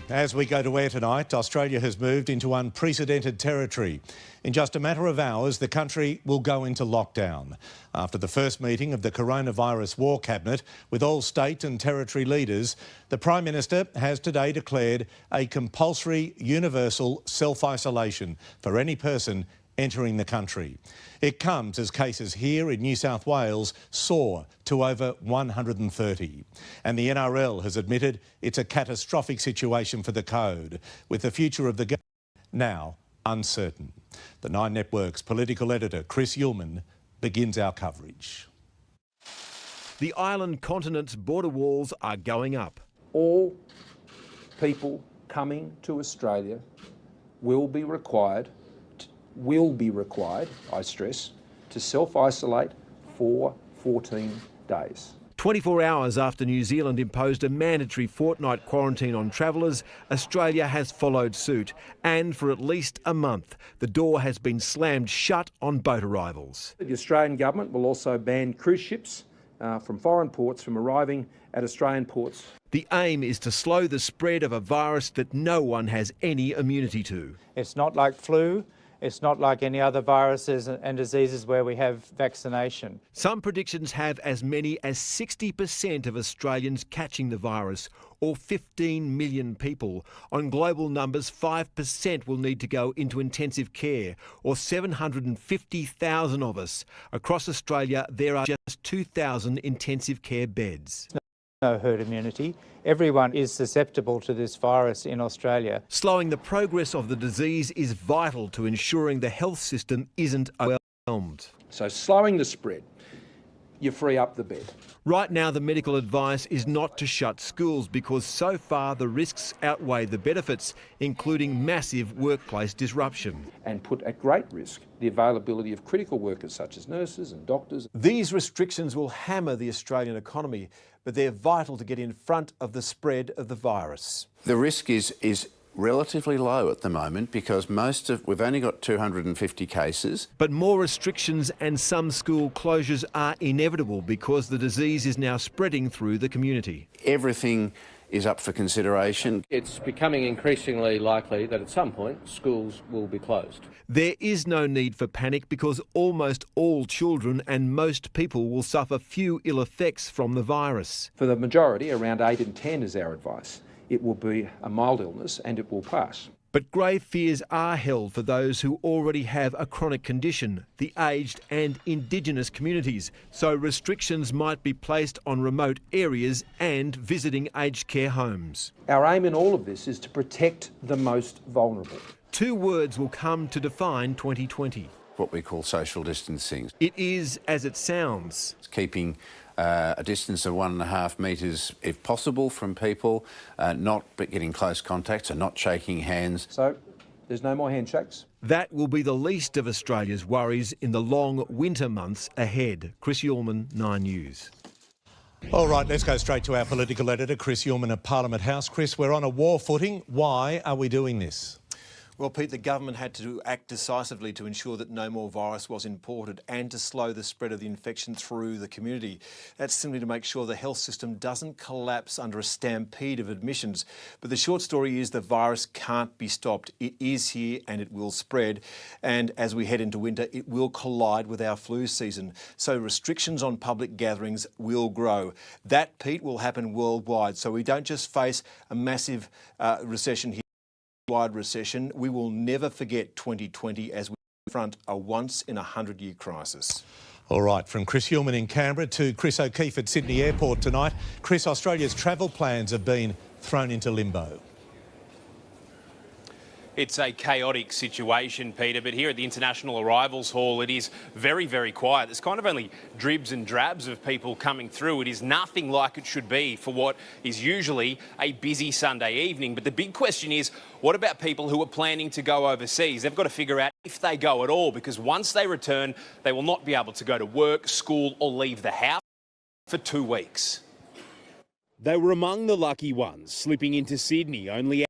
As we go to air tonight, Australia has moved into unprecedented territory. In just a matter of hours, the country will go into lockdown. After the first meeting of the Coronavirus War Cabinet with all state and territory leaders, the Prime Minister has today declared a compulsory universal self-isolation for any person entering the country. It comes as cases here in New South Wales soar to over 130. And the NRL has admitted it's a catastrophic situation for the code, with the future of the game now uncertain. The Nine Network's political editor, Chris Uhlmann, begins our coverage. The island continent's border walls are going up. All people coming to Australia will be required, I stress, to self-isolate for 14 days. 24 hours after New Zealand imposed a mandatory fortnight quarantine on travellers, Australia has followed suit. And for at least a month, the door has been slammed shut on boat arrivals. The Australian government will also ban cruise ships from foreign ports from arriving at Australian ports. The aim is to slow the spread of a virus that no one has any immunity to. It's not like flu. It's not like any other viruses and diseases where we have vaccination. Some predictions have as many as 60% of Australians catching the virus, or 15 million people. On global numbers, 5% will need to go into intensive care, or 750,000 of us. Across Australia, there are just 2,000 intensive care beds. No herd immunity. Everyone is susceptible to this virus in Australia. Slowing the progress of the disease is vital to ensuring the health system isn't overwhelmed. So slowing the spread, you free up the bed. Right now, the medical advice is not to shut schools because so far the risks outweigh the benefits, including massive workplace disruption. And put at great risk the availability of critical workers such as nurses and doctors. These restrictions will hammer the Australian economy, but they're vital to get in front of the spread of the virus. The risk is relatively low at the moment because we've only got 250 cases. But more restrictions and some school closures are inevitable because the disease is now spreading through the community. Everything is up for consideration. It's becoming increasingly likely that at some point schools will be closed. There is no need for panic because almost all children and most people will suffer few ill effects from the virus. For the majority, around 8 in 10 is our advice. It will be a mild illness and it will pass. But grave fears are held for those who already have a chronic condition, the aged and Indigenous communities. So restrictions might be placed on remote areas and visiting aged care homes. Our aim in all of this is to protect the most vulnerable. Two words will come to define 2020. What we call social distancing. It is as it sounds. It's keeping a distance of 1.5 metres if possible from people, not getting close contact, so not shaking hands. So there's no more handshakes. That will be the least of Australia's worries in the long winter months ahead. Chris Uhlmann, 9 News. All right, let's go straight to our political editor, Chris Uhlmann at Parliament House. Chris, we're on a war footing. Why are we doing this? Well, Pete, the government had to act decisively to ensure that no more virus was imported and to slow the spread of the infection through the community. That's simply to make sure the health system doesn't collapse under a stampede of admissions. But the short story is the virus can't be stopped. It is here and it will spread. And as we head into winter, it will collide with our flu season. So restrictions on public gatherings will grow. That, Pete, will happen worldwide. So we don't just face a massive recession here. Wide recession, we will never forget 2020 as we confront a once-in-a-100-year crisis. All right, from Chris Uhlmann in Canberra to Chris O'Keefe at Sydney Airport tonight. Chris, Australia's travel plans have been thrown into limbo. It's a chaotic situation, Peter, but here at the International Arrivals Hall, it is very, very quiet. There's kind of only dribs and drabs of people coming through. It is nothing like it should be for what is usually a busy Sunday evening. But the big question is, what about people who are planning to go overseas? They've got to figure out if they go at all, because once they return, they will not be able to go to work, school or leave the house for 2 weeks. They were among the lucky ones, slipping into Sydney only